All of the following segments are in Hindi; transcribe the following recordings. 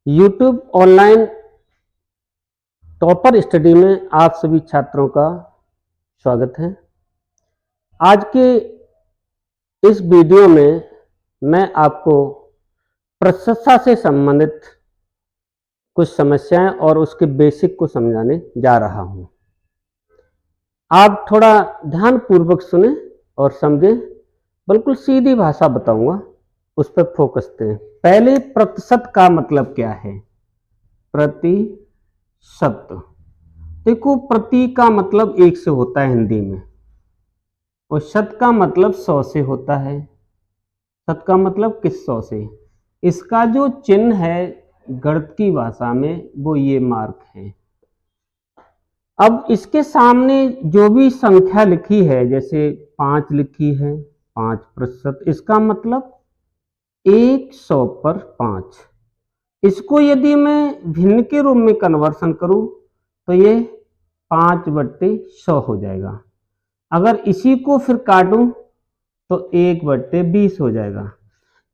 यूट्यूब ऑनलाइन टॉपर स्टडी में आप सभी छात्रों का स्वागत है। आज के इस वीडियो में मैं आपको प्रशंसा से संबंधित कुछ समस्याएं और उसके बेसिक को समझाने जा रहा हूं। आप थोड़ा ध्यानपूर्वक सुने और समझें। बिल्कुल सीधी भाषा बताऊंगा, उस पर फोकस दें। पहले प्रतिशत का मतलब क्या है? प्रतिशत। देखो, प्रति का मतलब 1 से होता है हिंदी में, और शत का मतलब 100 से होता है। शत का मतलब किस 100 से? इसका जो चिन्ह है गणित की भाषा में वो ये मार्क है। अब इसके सामने जो भी संख्या लिखी है, जैसे 5 लिखी है, 5%, इसका मतलब 100 पर 5। इसको यदि मैं भिन्न के रूप में कन्वर्सन करूं तो ये 5/100 हो जाएगा। अगर इसी को फिर काटूं तो 1/20 हो जाएगा।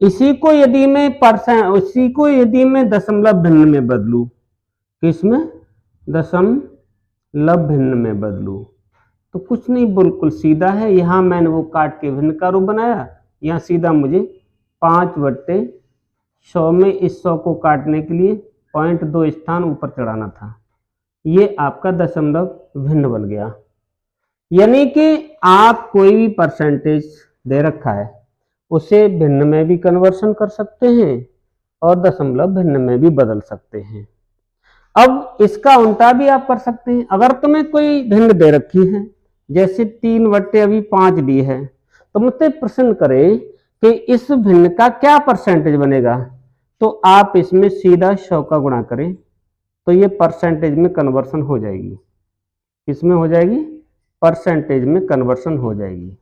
इसी को यदि मैं दशमलव भिन्न में बदलूं, किसमें? दशमलव भिन्न में बदलूं तो कुछ नहीं, बिल्कुल सीधा है। यहां मैंने वो काट के भिन्न का रूप बनाया, यहां सीधा मुझे 5/100 में इस 100 को काटने के लिए 0.2 स्थान ऊपर चढ़ाना था। ये आपका दशमलव भिन्न बन गया। यानी कि आप कोई भी परसेंटेज दे रखा है उसे भिन्न में भी कन्वर्सन कर सकते हैं और दशमलव भिन्न में भी बदल सकते हैं। अब इसका उल्टा भी आप कर सकते हैं। अगर तुम्हें कोई भिन्न दे रखी है, जैसे 3/5 दी है, तो मुझसे प्रश्न करें कि इस भिन्न का क्या परसेंटेज बनेगा, तो आप इसमें सीधा 100 का गुणा करें तो ये परसेंटेज में कन्वर्सन हो जाएगी। किसमें हो जाएगी? परसेंटेज में कन्वर्सन हो जाएगी।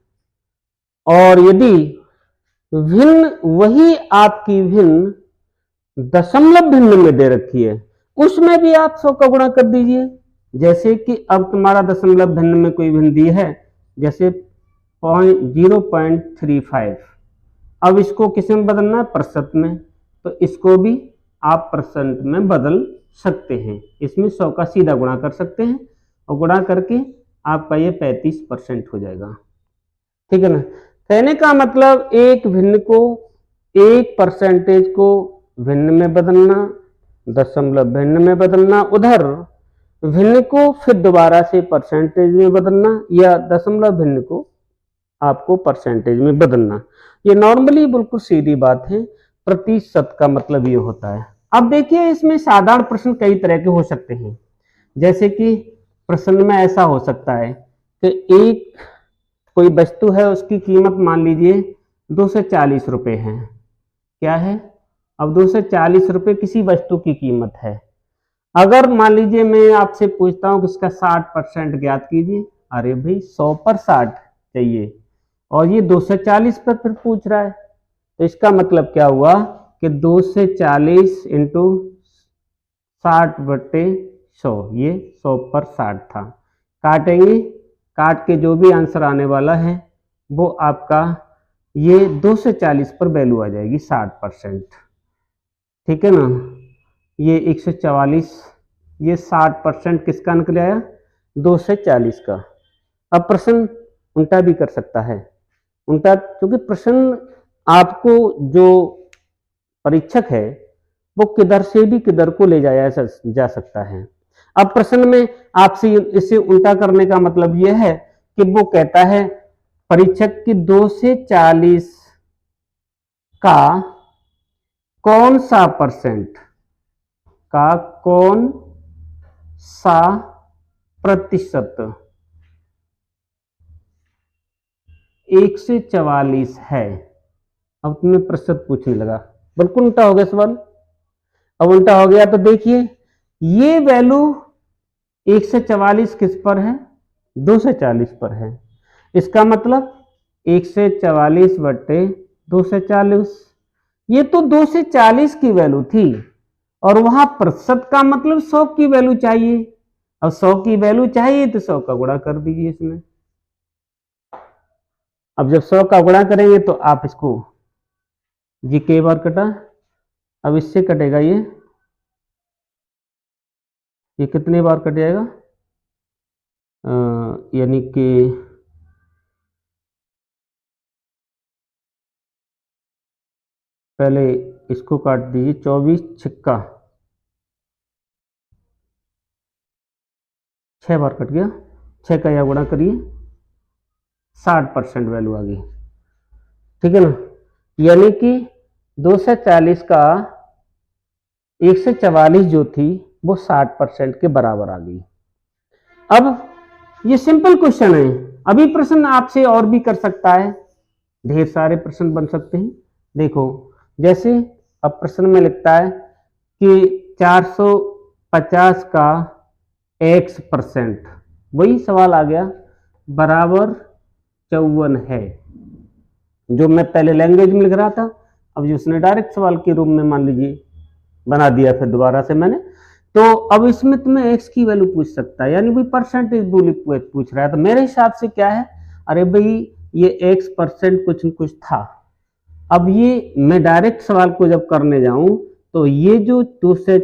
और यदि भिन्न वही आपकी भिन्न दशमलव भिन्न में दे रखी है, उसमें भी आप 100 का गुणा कर दीजिए। जैसे कि अब तुम्हारा दशमलव भिन्न में कोई भिन्न दी है, जैसे 0.35। अब इसको किस में बदलना है? प्रतिशत में। तो इसको भी आप परसेंट में बदल सकते हैं। इसमें 100 का सीधा गुणा कर सकते हैं और गुणा करके आपका ये 35% हो जाएगा। ठीक है ना? कहने का मतलब एक परसेंटेज को भिन्न में बदलना, दशमलव भिन्न में बदलना, उधर भिन्न को फिर दोबारा से परसेंटेज में बदलना, या दशमलव भिन्न को आपको परसेंटेज में बदलना। ये नॉर्मली बिल्कुल सीधी बात है। प्रतिशत का मतलब ये होता है। अब देखिए, इसमें साधारण प्रश्न कई तरह के हो सकते हैं। जैसे कि प्रश्न में ऐसा हो सकता है कि एक कोई वस्तु है, उसकी कीमत मान लीजिए 240 रुपये है। क्या है? अब 240 रुपये किसी वस्तु की कीमत है। अगर मान लीजिए मैं आपसे पूछता हूं कि इसका 60% ज्ञात कीजिए, अरे भाई 100 पर 60 चाहिए और ये 240 पर फिर पूछ रहा है, तो इसका मतलब क्या हुआ कि 240 इंटू 60/100, ये 100 पर 60 था। काटेंगे, काट के जो भी आंसर आने वाला है वो आपका ये 240 पर वैल्यू आ जाएगी 60%। ठीक है ना? ये 144, ये 60% किसका निकल आया? 240 का। अब प्रश्न उल्टा भी कर सकता है। उल्टा, क्योंकि प्रश्न आपको जो परीक्षक है वो किधर से भी किधर को ले जाया जा सकता है। अब प्रश्न में आपसे इसे उल्टा करने का मतलब यह है कि वो कहता है परीक्षक की 2 से 40 का कौन सा परसेंट, का कौन सा प्रतिशत 144 है। अब तुम्हें प्रतिशत पूछने लगा, बिल्कुल उल्टा हो गया सवाल। अब उल्टा हो गया तो देखिए, ये वैल्यू 144 किस पर है? 240 पर है। इसका मतलब 144/240। ये तो 240 की वैल्यू थी और वहां प्रतिशत का मतलब 100 की वैल्यू चाहिए। अब 100 की वैल्यू चाहिए तो 100 का गुणा कर दीजिए इसमें। अब जब 100 का गुणा करेंगे तो आप इसको जी के बार कटा, अब इससे कटेगा ये ये कितने बार कट जाएगा, यानी कि पहले इसको काट दीजिए, 24 छिक्का 6 बार कट गया, 6 का या गुणा करिए, 60% वैल्यू आ गई, ठीक है ना। यानी कि 240 का 144 जो थी वो 60% के बराबर आ गई। अब ये सिंपल क्वेश्चन है, अभी प्रश्न आपसे और भी कर सकता है, ढेर सारे प्रश्न बन सकते हैं। देखो जैसे अब प्रश्न में लिखता है कि 450 का x%, वही सवाल आ गया, बराबर 54 है, जो मैं पहले लैंग्वेज में लिख रहा था, अब जो उसने डायरेक्ट सवाल के रूप में मान लीजिए बना दिया फिर दोबारा से मैंने। तो अब इसमें तुम्हें x की वैल्यू पूछ सकता है, यानी भाई परसेंटेज पूछ रहा है, तो मेरे हिसाब से क्या है, अरे भाई ये x% कुछ न कुछ था। अब ये मैं डायरेक्ट सवाल को जब करने जाऊं तो ये जो 2 से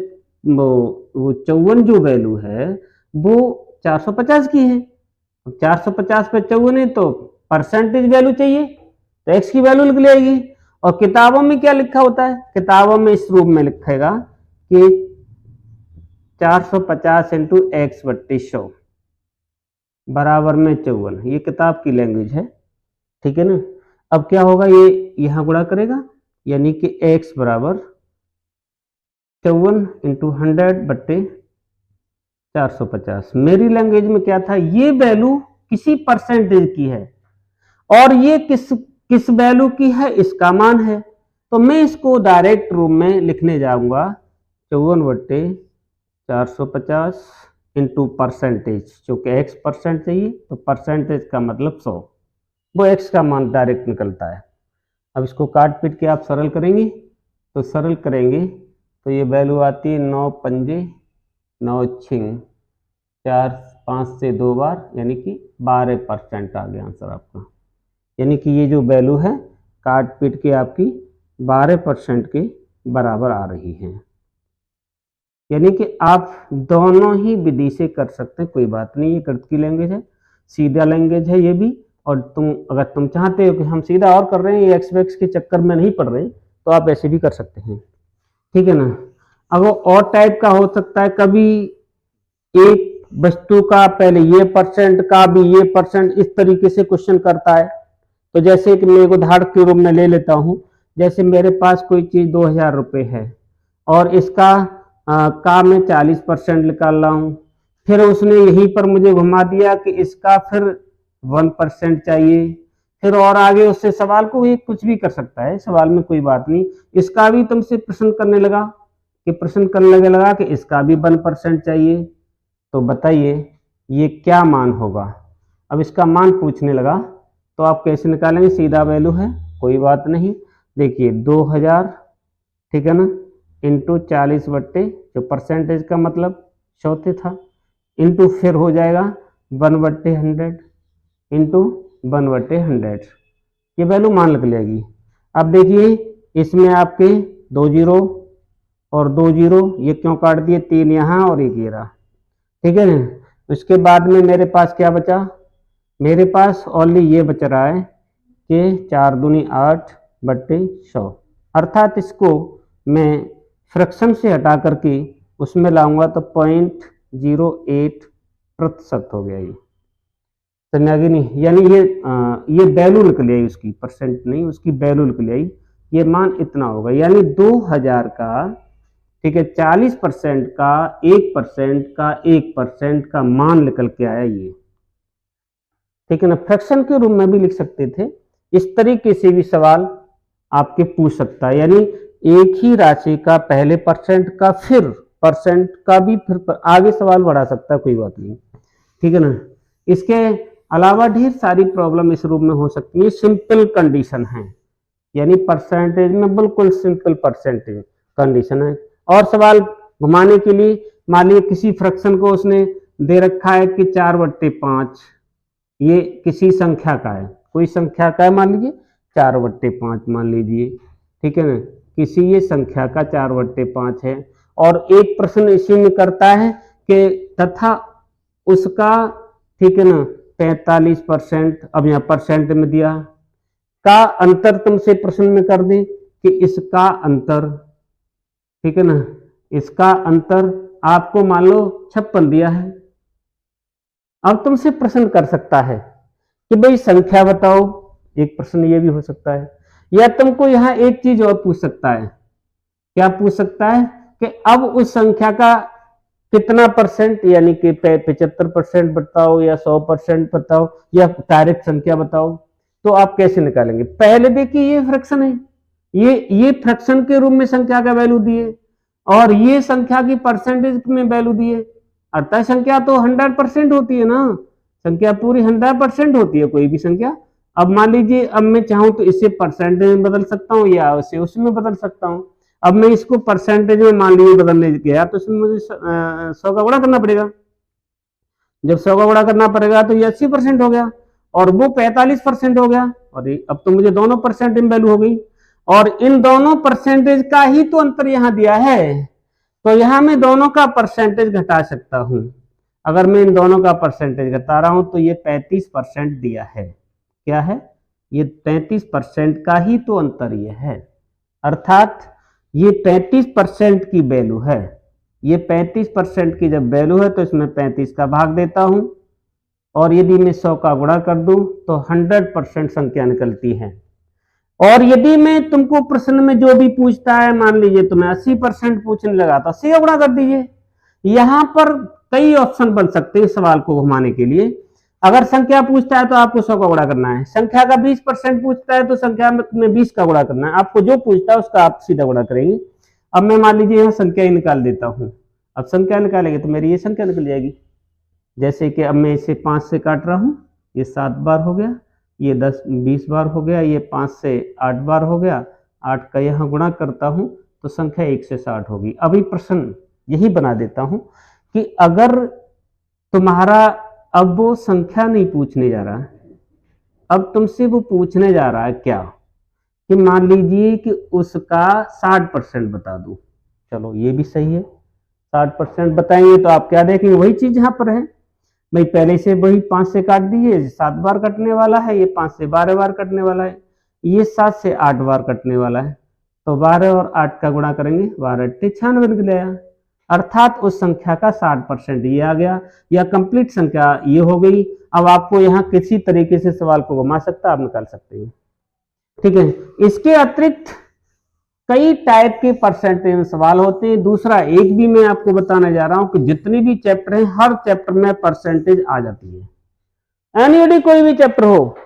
वो 54 जो वैल्यू है वो 450 की है, 450 पे 54 है तो परसेंटेज वैल्यू चाहिए, तो x की वैल्यू लिख लेगी। और किताबों में क्या लिखा होता है, किताबों में इस रूप में लिखेगा कि 450 इंटू x/100 बराबर में 54, ये किताब की लैंग्वेज है, ठीक है ना। अब क्या होगा, ये यहां गुणा करेगा, यानी कि x बराबर 54 इंटू 100/450। मेरी लैंग्वेज में क्या था, ये वैल्यू किसी परसेंटेज की है और ये किस वैल्यू की है, इसका मान है, तो मैं इसको डायरेक्ट रूप में लिखने जाऊंगा 54/450 इंटू परसेंटेज, क्योंकि x% चाहिए तो परसेंटेज का मतलब 100, वो x का मान डायरेक्ट निकलता है। अब इसको काट पीट के आप सरल करेंगे, तो सरल करेंगे तो ये वैल्यू आती है 9 पंजे 9 छिंग 4 5 से 2 बार, यानी कि 12% आ गया आंसर आपका। यानी कि ये जो वैल्यू है काट पीट के आपकी 12% के बराबर आ रही है। यानी कि आप दोनों ही विधि से कर सकते हैं, कोई बात नहीं, ये गणित की लैंग्वेज है, सीधा लैंग्वेज है ये भी। और अगर तुम चाहते हो कि हम सीधा और कर रहे हैं, ये एक्स के चक्कर में नहीं पड़ रहे, तो आप ऐसे भी कर सकते हैं, ठीक है ना। अब वो और टाइप का हो सकता है, कभी एक वस्तु का पहले ये परसेंट का भी ये परसेंट, इस तरीके से क्वेश्चन करता है। तो जैसे कि मैं एक उदाहरण के रूप में ले लेता हूं, जैसे मेरे पास कोई चीज 2000 रुपये है और इसका का मैं 40% निकाल रहा हूं, फिर उसने यहीं पर मुझे घुमा दिया कि इसका फिर 1% चाहिए, फिर और आगे उससे सवाल को ये कुछ भी कर सकता है, सवाल में कोई बात नहीं, इसका भी तुमसे प्रश्न करने लगा कि इसका भी 1% चाहिए, तो बताइए ये क्या मान होगा। अब इसका मान पूछने लगा तो आप कैसे निकालेंगे, सीधा वैल्यू है, कोई बात नहीं, देखिए 2000, ठीक है ना, इंटू 40 बट्टे जो परसेंटेज का मतलब 100 था, इंटू फिर हो जाएगा 1/100 इंटू 1/100, ये वैल्यू मान लग लेगी। अब देखिए इसमें आपके 2 जीरो और 2 जीरो, ये क्यों काट दिए, 3 यहाँ और 1 ये रहा, ठीक है ना। उसके बाद में मेरे पास क्या बचा, मेरे पास ओनली ये बच रहा है कि 4 दूनी 8/100, अर्थात इसको मैं फ्रैक्शन से हटा करके उसमें लाऊंगा तो 0.08% हो गया, ये समझा कि नहीं। यानी ये वैल्यू निकल आई उसकी, परसेंट नहीं, उसकी वैल्यू निकल आई, ये मान इतना होगा, यानी 2000 का, ठीक है, 40% का 1% का 1% का मान निकल के आया ये, ठीक है ना। फ्रैक्शन के रूप में भी लिख सकते थे, इस तरीके से भी सवाल आपके पूछ सकता है, यानी एक ही राशि का पहले परसेंट का फिर परसेंट का भी फिर आगे सवाल बढ़ा सकता है, कोई बात नहीं, ठीक है ना। इसके अलावा ढेर सारी प्रॉब्लम इस रूप में हो सकती है, सिंपल कंडीशन है, यानी परसेंटेज में बिल्कुल सिंपल परसेंटेज कंडीशन है। और सवाल घुमाने के लिए मान लीजिए किसी फ्रैक्शन को उसने दे रखा है कि 4/5, ये किसी संख्या का है, कोई संख्या का है, मान लीजिए 4/5 मान लीजिए, ठीक है ना, किसी ये संख्या का 4/5 है, और एक प्रश्न इसी में करता है कि तथा उसका, ठीक है ना, 45%, अब यहाँ परसेंट में दिया, का अंतर तुमसे प्रश्न में कर दे कि इसका अंतर, ठीक है ना, इसका अंतर आपको मान लो 56 दिया है। अब तुमसे प्रश्न कर सकता है कि भाई संख्या बताओ, एक प्रश्न ये भी हो सकता है, या तुमको यहां एक चीज और पूछ सकता है। क्या पूछ सकता है कि अब उस संख्या का कितना परसेंट, यानी कि 75% बताओ या 100% बताओ या डायरेक्ट संख्या बताओ। तो आप कैसे निकालेंगे? पहले देखिए ये फ्रैक्शन है, ये फ्रैक्शन के रूप में संख्या का वैल्यू दिए और ये संख्या की परसेंटेज में वैल्यू दिए, अर्थात संख्या तो 100% होती है ना, संख्या पूरी 100% होती है कोई भी संख्या। अब मान लीजिए, अब मैं चाहूं तो इसे परसेंटेज में बदल सकता हूं या उसे उसमें बदल सकता हूं। अब मैं इसको परसेंटेज में मान लीजिए बदलने गया तो इसमें मुझे 100 का गुणा करना पड़ेगा। जब 100 का गुणा करना पड़ेगा तो ये 80% हो गया और वो 45% हो गया, और अब तो मुझे दोनों परसेंट में वैल्यू हो गई, और इन दोनों परसेंटेज का ही तो अंतर यहां दिया है, तो यहां मैं दोनों का परसेंटेज घटा सकता हूं। अगर मैं इन दोनों का परसेंटेज घटा रहा हूं तो ये 35% दिया है। क्या है? ये 35% का ही तो अंतर ये है, अर्थात ये 35% की वैल्यू है। ये 35% की जब वैल्यू है तो इसमें 35 का भाग देता हूं, और यदि मैं 100 का गुणा कर दूं तो 100% संख्या निकलती है। और यदि मैं तुमको प्रश्न में जो भी पूछता है, मान लीजिए तुम्हें 80% पूछने लगा तो 80 का गुणा कर दीजिए। यहां पर कई ऑप्शन बन सकते हैं सवाल को घुमाने के लिए। अगर संख्या पूछता है तो आपको 100 का गुणा करना है, संख्या का 20% पूछता है तो संख्या में 20 का गुणा करना है, आपको जो पूछता है उसका आप सीधा गुणा करेंगे। अब मैं मान लीजिए यहाँ संख्या ही निकाल देता हूं। अब संख्या निकालेंगे तो मेरी ये संख्या निकल जाएगी, जैसे कि अब मैं इसे 5 से काट रहा हूं, ये 7 बार हो गया, ये 10-20 बार हो गया, ये 5 से 8 बार हो गया, 8 का यहाँ गुणा करता हूं तो संख्या 1 से 60 होगी। अभी प्रश्न यही बना देता हूं कि अगर तुम्हारा, अब वो संख्या नहीं पूछने जा रहा, अब तुमसे वो पूछने जा रहा है क्या, कि मान लीजिए कि उसका 60% बता दो। चलो ये भी सही है, 60% बताएंगे तो आप क्या देखेंगे, वही चीज यहाँ पर है। भाई पहले से वही 5 से काट दीजिए, 7 बार कटने वाला है, ये 5 से 12 बार कटने वाला है, ये 7 से 8 बार कटने वाला है, तो 12 और 8 का गुणा करेंगे, 12 × 96 निकल आया, अर्थात उस संख्या का 60% ये आ गया, या कंप्लीट संख्या ये हो गई। अब आपको यहाँ किसी तरीके से सवाल को घुमा सकता, आप निकाल सकते हैं, ठीक है। इसके अतिरिक्त कई टाइप के परसेंटेज सवाल होते हैं। दूसरा एक भी मैं आपको बताने जा रहा हूं कि जितने भी चैप्टर हैं हर चैप्टर में परसेंटेज आ जाती है। एनीडी कोई भी चैप्टर हो,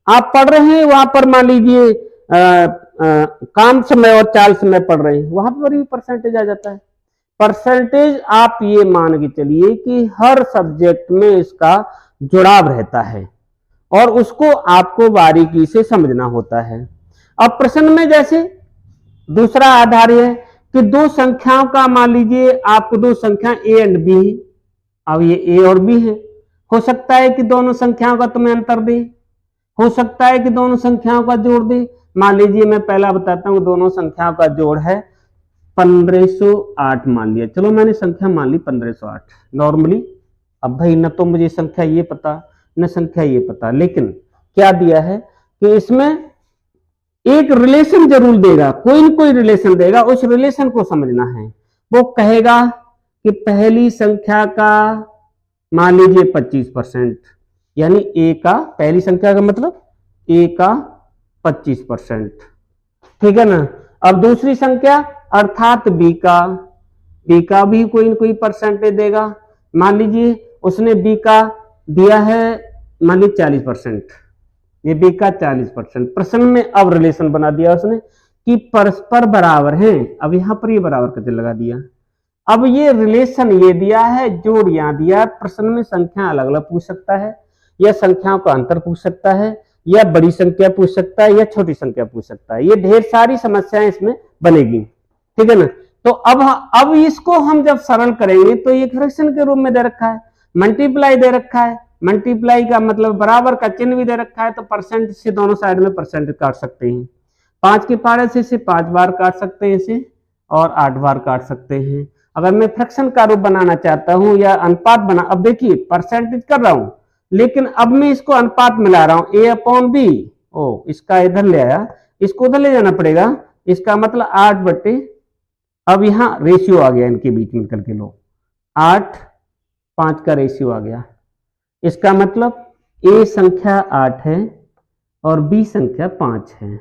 आप पढ़ रहे हैं, वहां पर मान लीजिए काम समय और चाल समय पढ़ रहे हैं, वहां पर भी परसेंटेज आ जाता है। परसेंटेज आप ये मान के चलिए कि हर सब्जेक्ट में इसका जुड़ाव रहता है और उसको आपको बारीकी से समझना होता है। अब प्रश्न में जैसे दूसरा आधार है कि दो संख्याओं का, मान लीजिए आपको दो संख्या ए एंड बी है, अब ये ए और बी है, हो सकता है कि दोनों संख्याओं का तुम्हें अंतर दे, हो सकता है कि दोनों संख्याओं का जोड़ दे। मान लीजिए मैं पहला बताता हूं, दोनों संख्याओं का जोड़ है 1508 मान लिया, चलो मैंने संख्या मान ली 1508 नॉर्मली। अब भाई न तो मुझे संख्या ये पता न संख्या ये पता, लेकिन क्या दिया है कि इसमें एक रिलेशन जरूर देगा, कोई न कोई रिलेशन देगा, उस रिलेशन को समझना है। वो कहेगा कि पहली संख्या का मान लीजिए 25%, यानी ए का, पहली संख्या का मतलब ए का 25%, ठीक है ना। अब दूसरी संख्या अर्थात बी का भी कोई न कोई परसेंटेज देगा। मान लीजिए उसने बी का दिया है मान लीजिए 40%, ये बी का 40%। प्रश्न में अब रिलेशन बना दिया उसने कि परस्पर बराबर हैं, अब यहां पर ये बराबर का चिन्ह लगा दिया। अब ये रिलेशन ये दिया है, जोड़ यहां दिया। प्रश्न में संख्या अलग अलग पूछ सकता है, या संख्याओं का अंतर पूछ सकता है, या बड़ी संख्या पूछ सकता है, या छोटी संख्या पूछ सकता है। ये ढेर सारी समस्याएं इसमें बनेगी, ठीक है ना। तो अब इसको हम जब सरल करेंगे तो ये फ्रैक्शन के रूप में दे रखा है, मल्टीप्लाई दे रखा है, मल्टीप्लाई का मतलब बराबर का चिन्ह भी दे रखा है, तो परसेंट से दोनों साइड में परसेंट काट सकते हैं। 5 के पारे से 5 बार काट सकते हैं इसे, और 8 बार काट सकते हैं। अगर मैं फ्रैक्शन का रूप बनाना चाहता हूं या अनुपात बना, अब देखिए परसेंटेज कर रहा हूं लेकिन अब मैं इसको अनुपात मिला रहा हूं, A/B। ओ इसका इधर ले आया, इसको उधर ले जाना पड़ेगा, इसका मतलब 8 बटे, अब यहां रेशियो आ गया इनके बीच में करके लो, 8:5 का रेशियो आ गया। इसका मतलब A संख्या 8 है और B संख्या 5 है।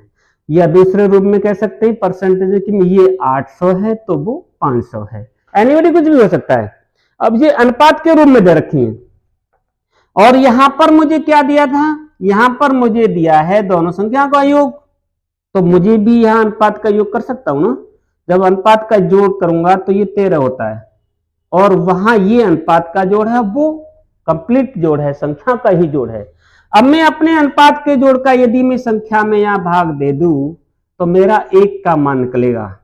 या दूसरे रूप में कह सकते हैं परसेंटेज कि ये 800 है तो वो 500 है। एनीबॉडी कुछ भी हो सकता है। अब ये अनुपात के रूप में दे रखी है और यहां पर मुझे क्या दिया था, यहां पर मुझे दिया है दोनों संख्या का योग, तो मुझे भी यहां अनुपात का योग कर सकता हूं ना। जब अनुपात का जोड़ करूंगा तो ये 13 होता है और वहां ये अनुपात का जोड़ है वो कंप्लीट जोड़ है, संख्या का ही जोड़ है। अब मैं अपने अनुपात के जोड़ का यदि मैं संख्या में यहां भाग दे दूं तो मेरा 1 का मान निकलेगा,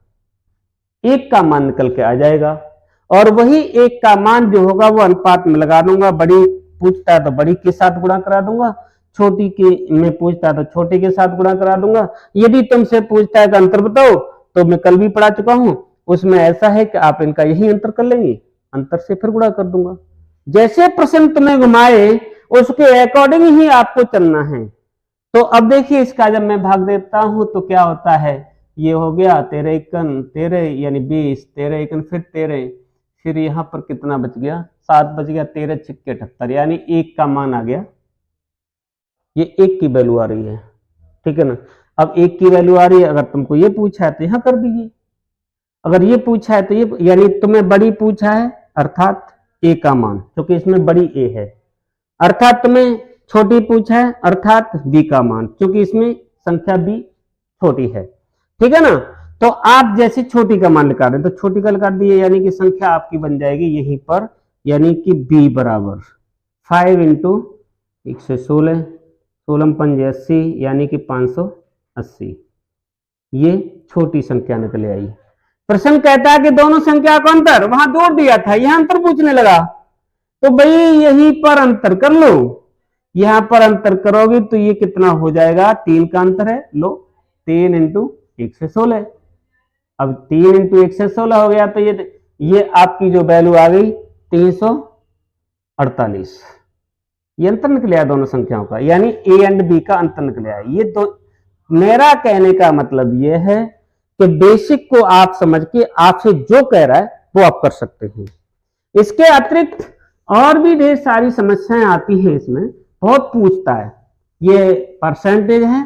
1 का मान निकल के आ जाएगा और वही 1 का मान जो होगा वो अनुपात में लगा दूंगा। बड़ी पूछता है तो बड़ी के साथ गुणा करा दूंगा, छोटी के में पूछता है तो छोटे के साथ गुणा करा दूंगा। यदि तुमसे पूछता है कि अंतर बताओ तो मैं कल भी पढ़ा चुका हूं, उसमें ऐसा है कि आप इनका यही अंतर कर लेंगे, अंतर से फिर गुणा कर दूंगा। जैसे प्रश्न तुम्हें घुमाए उसके अकॉर्डिंग ही आपको चलना है। तो अब देखिए इसका जब मैं भाग देता हूं तो क्या होता है, ये हो गया 13 एकन 13 यानी 20, 13 एकन फिर 13, फिर यहां पर कितना बच गया, 7 बच गया, 13 छिक्के 78 यानी 1 का मान आ गया। ये 1 की वैल्यू आ रही है, ठीक है ना। अब 1 की वैल्यू आ रही है, अगर तुमको ये पूछा है तो यहां कर दीजिए, अगर ये पूछा है तो ये, यानी तुम्हें बड़ी पूछा है अर्थात A का मान, क्योंकि इसमें बड़ी A है, अर्थात तुम्हें छोटी पूछा है अर्थात B का मान, क्योंकि इसमें संख्या B छोटी है, ठीक है ना। तो आप जैसे छोटी का मान निकाल रहे तो छोटी का लगा दिए, यानी कि संख्या आपकी बन जाएगी यहीं पर, यानी कि B बराबर 5 इंटू 116, 16×5 80 यानी कि 580। ये छोटी संख्या निकल आई। प्रश्न कहता है कि दोनों संख्या का अंतर, वहां जोड़ दिया था, यहां अंतर पूछने लगा तो भाई यहीं पर अंतर कर लो, यहां पर अंतर करोगे तो ये कितना हो जाएगा, 3 का अंतर है, लो 3 इंटू 116। अब 3 इंटू 116 हो गया तो ये आपकी जो वैल्यू आ गई 348। ये अंतर निकले दोनों संख्याओं का, यानी A एंड B का अंतर निकले। ये दो, मेरा कहने का मतलब ये है कि बेसिक को आप समझ के आपसे जो कह रहा है वो आप कर सकते हैं। इसके अतिरिक्त और भी ढेर सारी समस्याएं आती हैं, इसमें बहुत पूछता है। ये परसेंटेज है,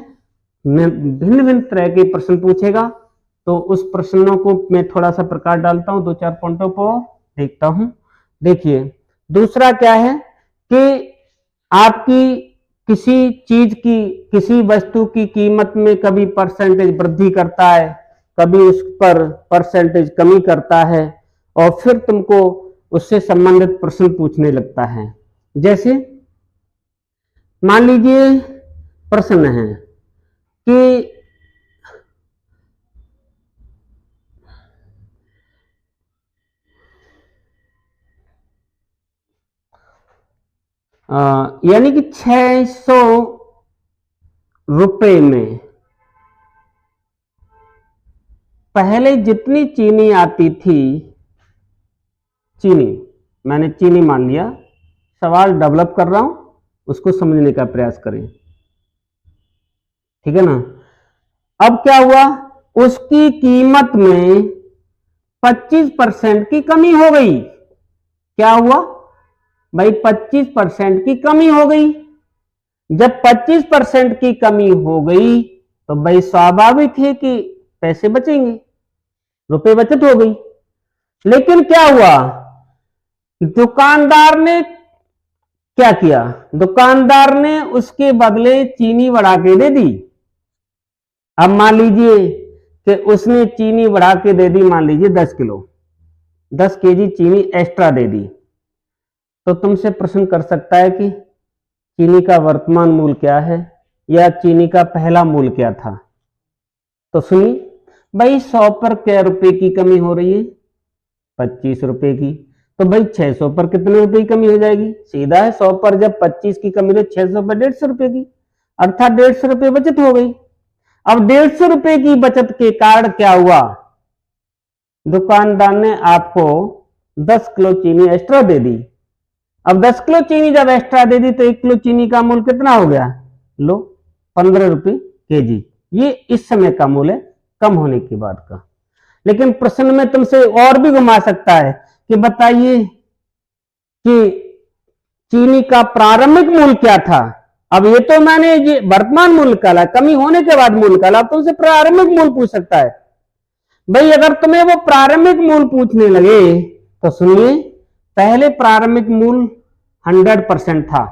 भिन्न भिन्न तरह के प्रश्न पूछेगा, तो उस प्रश्नों को मैं थोड़ा सा प्रकाश डालता हूं, 2-4 पॉइंटों पर देखता हूं। देखिए दूसरा क्या है कि आपकी किसी चीज की, किसी वस्तु की कीमत में कभी परसेंटेज वृद्धि करता है, कभी उस पर परसेंटेज कमी करता है और फिर तुमको उससे संबंधित प्रश्न पूछने लगता है। जैसे मान लीजिए प्रश्न है कि यानी कि 600 रुपए में पहले जितनी चीनी आती थी, चीनी, मैंने चीनी मान लिया, सवाल डेवलप कर रहा हूं, उसको समझने का प्रयास करें, ठीक है ना। अब क्या हुआ, उसकी कीमत में 25% की कमी हो गई। क्या हुआ भाई, 25% की कमी हो गई। जब 25% की कमी हो गई तो भाई स्वाभाविक है कि पैसे बचेंगे, रुपए बचत हो गई। लेकिन क्या हुआ, दुकानदार ने क्या किया, दुकानदार ने उसके बदले चीनी बढ़ा के दे दी। अब मान लीजिए कि उसने चीनी बढ़ा के दे दी, मान लीजिए 10 किलो, 10 केजी चीनी एक्स्ट्रा दे दी, तो तुमसे प्रश्न कर सकता है कि चीनी का वर्तमान मूल्य क्या है या चीनी का पहला मूल्य क्या था। तो सुनिए भाई, 100 पर क्या रुपए की कमी हो रही है, 25 रुपए की, तो भाई 600 पर कितने रुपए की कमी हो जाएगी, सीधा है 100 पर जब 25 की कमी तो 600 पर 150 रुपए की, अर्थात 150 रुपए बचत हो गई। अब 150 रुपए की बचत के कारण क्या हुआ, दुकानदार ने आपको 10 किलो चीनी एक्स्ट्रा दे दी। अब 10 किलो चीनी जब एक्स्ट्रा दे दी तो 1 किलो चीनी का मूल्य कितना हो गया? लो 15 रुपये केजी। ये इस समय का मूल्य कम होने के बाद का। लेकिन प्रश्न में तुमसे और भी घुमा सकता है कि बताइए कि चीनी का प्रारंभिक मूल्य क्या था। अब ये तो मैंने ये वर्तमान मूल्य निकाला, कमी होने के बाद मूल्य निकाला, अब तुमसे प्रारंभिक मूल्य पूछ सकता है। भाई अगर तुम्हें वो प्रारंभिक मूल्य पूछने लगे तो सुनिए, पहले प्रारंभिक मूल्य 100% था,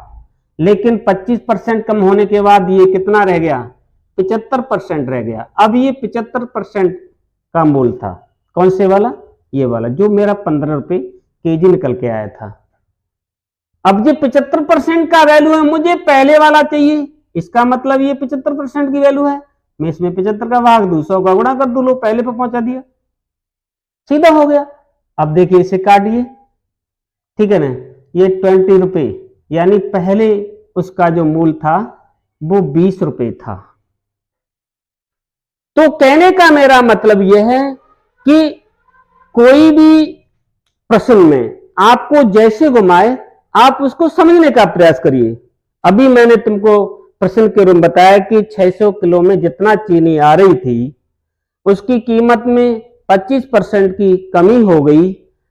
लेकिन 25% कम होने के बाद ये कितना रह गया? 75% रह गया। अब ये 75% का मूल्य था, कौन से वाला? ये वाला जो मेरा 15 रुपए केजी निकल के आया था। अब ये 75% का वैल्यू है, मुझे पहले वाला चाहिए, इसका मतलब ये 75% की वैल्यू है। मैं इसमें 75 का भाग दूं, 100 का गुणा कर दूं, लो पहले पे पहुंचा दिया, सीधा हो गया। अब देखिए इसे काटिए, ठीक है ना, ये 20 रुपए, यानी पहले उसका जो मूल्य था वो 20 रुपए था। तो कहने का मेरा मतलब यह है कि कोई भी प्रश्न में आपको जैसे घुमाए आप उसको समझने का प्रयास करिए। अभी मैंने तुमको प्रश्न के रूप में बताया कि 600 किलो में जितना चीनी आ रही थी उसकी कीमत में 25% की कमी हो गई,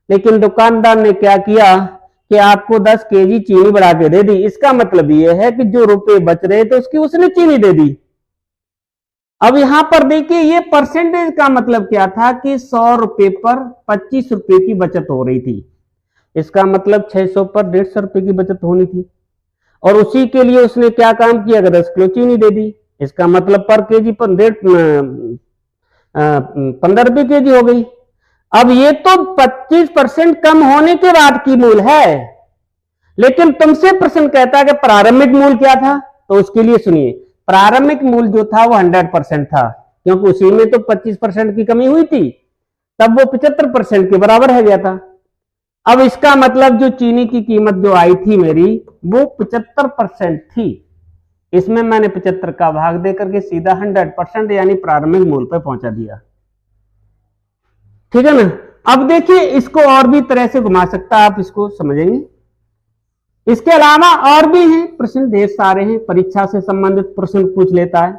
लेकिन दुकानदार ने क्या किया कि आपको 10 केजी चीनी बढ़ा के दे दी। इसका मतलब यह है कि जो रुपए बच रहे थे उसकी उसने चीनी दे दी। अब यहां पर देखिए ये परसेंटेज का मतलब क्या था कि 100 रुपए पर 25 रुपए की बचत हो रही थी। इसका मतलब 600 पर 150 रुपए की बचत होनी थी, और उसी के लिए उसने क्या काम किया कि 10 किलो चीनी दे दी। इसका मतलब पर केजी पर 15 रुपए केजी हो गई। अब ये तो 25% कम होने के बाद की मूल्य है, लेकिन तुमसे प्रश्न कहता है कि प्रारंभिक मूल्य क्या था। तो उसके लिए सुनिए, प्रारंभिक मूल्य जो था वो 100% था, क्योंकि उसी में तो 25% की कमी हुई थी, तब वो 75% के बराबर है गया था। अब इसका मतलब जो चीनी की कीमत जो आई थी मेरी वो 75% थी, इसमें मैंने 75 का भाग देकर के सीधा 100% यानी प्रारंभिक मूल्य पर पहुंचा दिया, ठीक है ना। अब देखिए इसको और भी तरह से घुमा सकता, आप इसको समझेंगे। इसके अलावा और भी हैं प्रश्न, ढेर सारे हैं, परीक्षा से संबंधित प्रश्न पूछ लेता है।